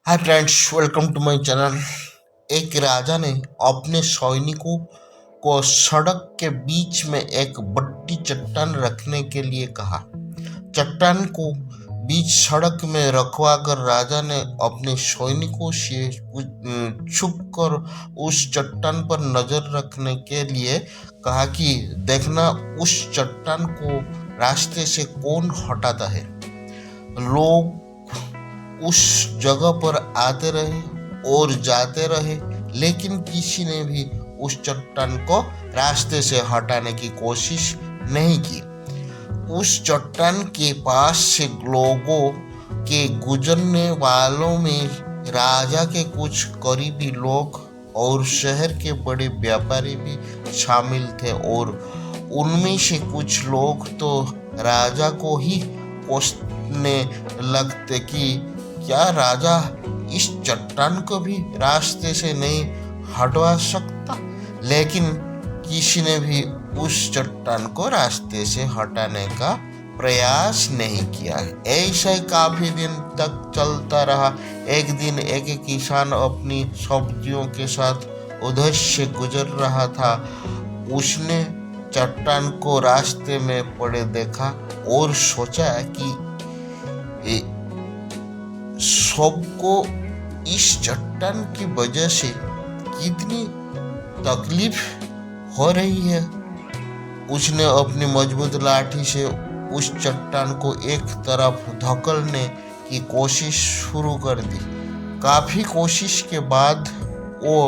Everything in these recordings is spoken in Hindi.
Hi friends, welcome to my channel. एक राजा ने अपने सैनिकों को सड़क के बीच में एक बड़ी चट्टान रखने के लिए कहा। चट्टान को बीच सड़क में रखवाकर राजा ने अपने सैनिकों से छुप कर उस चट्टान पर नजर रखने के लिए कहा कि देखना उस चट्टान को रास्ते से कौन हटाता है। लोग उस जगह पर आते रहे और जाते रहे, लेकिन किसी ने भी उस चट्टान को रास्ते से हटाने की कोशिश नहीं की। उस चट्टान के पास से लोगों के गुजरने वालों में राजा के कुछ करीबी लोग और शहर के बड़े व्यापारी भी शामिल थे, और उनमें से कुछ लोग तो राजा को ही कोसने लगते कि क्या राजा इस चट्टान को भी रास्ते से नहीं हटवा सकता। लेकिन किसी ने भी उस चट्टान को रास्ते से हटाने का प्रयास नहीं किया। ऐसा ही काफी दिन तक चलता रहा। एक दिन एक किसान अपनी सब्जियों के साथ उधर से गुजर रहा था। उसने चट्टान को रास्ते में पड़े देखा और सोचा कि सबको इस चट्टान की वजह से कितनी तकलीफ हो रही है। उसने अपनी मजबूत लाठी से उस चट्टान को एक तरफ धकेलने की कोशिश शुरू कर दी। काफी कोशिश के बाद वो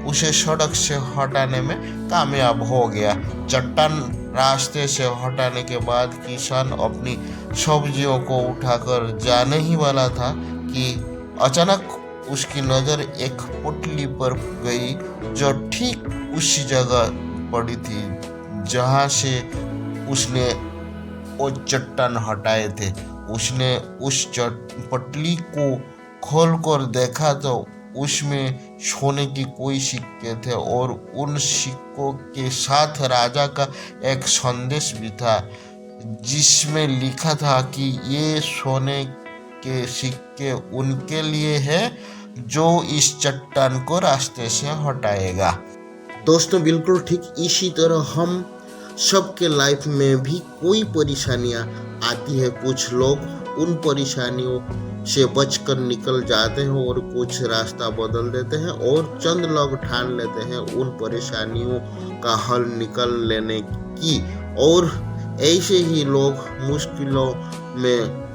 उसे सड़क से हटाने में कामयाब हो गया। चट्टान रास्ते से हटाने के बाद किसान अपनी सब्जियों को उठाकर जाने ही वाला था कि अचानक उसकी नजर एक पुतली पर गई, जो ठीक उसी जगह पड़ी थी जहां से उसने वो चट्टान हटाए थे। उसने उस पुतली को खोलकर देखा तो उसमें सोने की कोई सिक्के थे, और उन सिक्कों के साथ राजा का एक संदेश भी था, जिसमें लिखा था कि ये सोने के सिक्के उनके लिए है जो इस चट्टान को रास्ते से हटाएगा। दोस्तों, बिल्कुल ठीक इसी तरह हम सबके लाइफ में भी कोई परेशानियां आती है। कुछ लोग उन परेशानियों से बचकर निकल जाते हैं और कुछ रास्ता बदल देते हैं, और चंद लोग ठान लेते हैं उन परेशानियों का हल निकल लेने की, और ऐसे ही लोग मुश्किलों में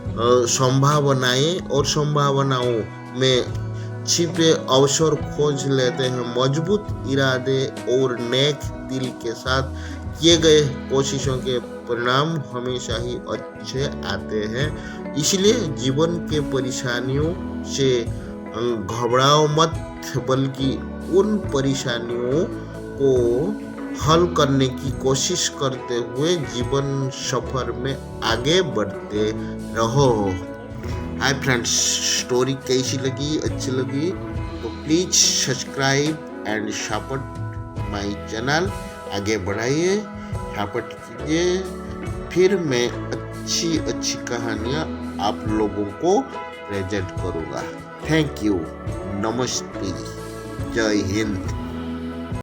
संभावनाएं और संभावनाओं में छिपे अवसर खोज लेते हैं। मजबूत इरादे और नेक दिल के साथ किए गए कोशिशों के परिणाम हमेशा ही अच्छे आते हैं। इसलिए जीवन के परेशानियों से घबराओ मत, बल्कि उन परेशानियों को हल करने की कोशिश करते हुए जीवन सफर में आगे बढ़ते रहो। हाय फ्रेंड्स, स्टोरी कैसी लगी, अच्छी लगी तो please subscribe and support my channel. आगे बढ़ाइए, सपोर्ट कीजिए, फिर मैं अच्छी अच्छी कहानियाँ आप लोगों को प्रेजेंट करूँगा। थैंक यू, नमस्ते, जय हिंद।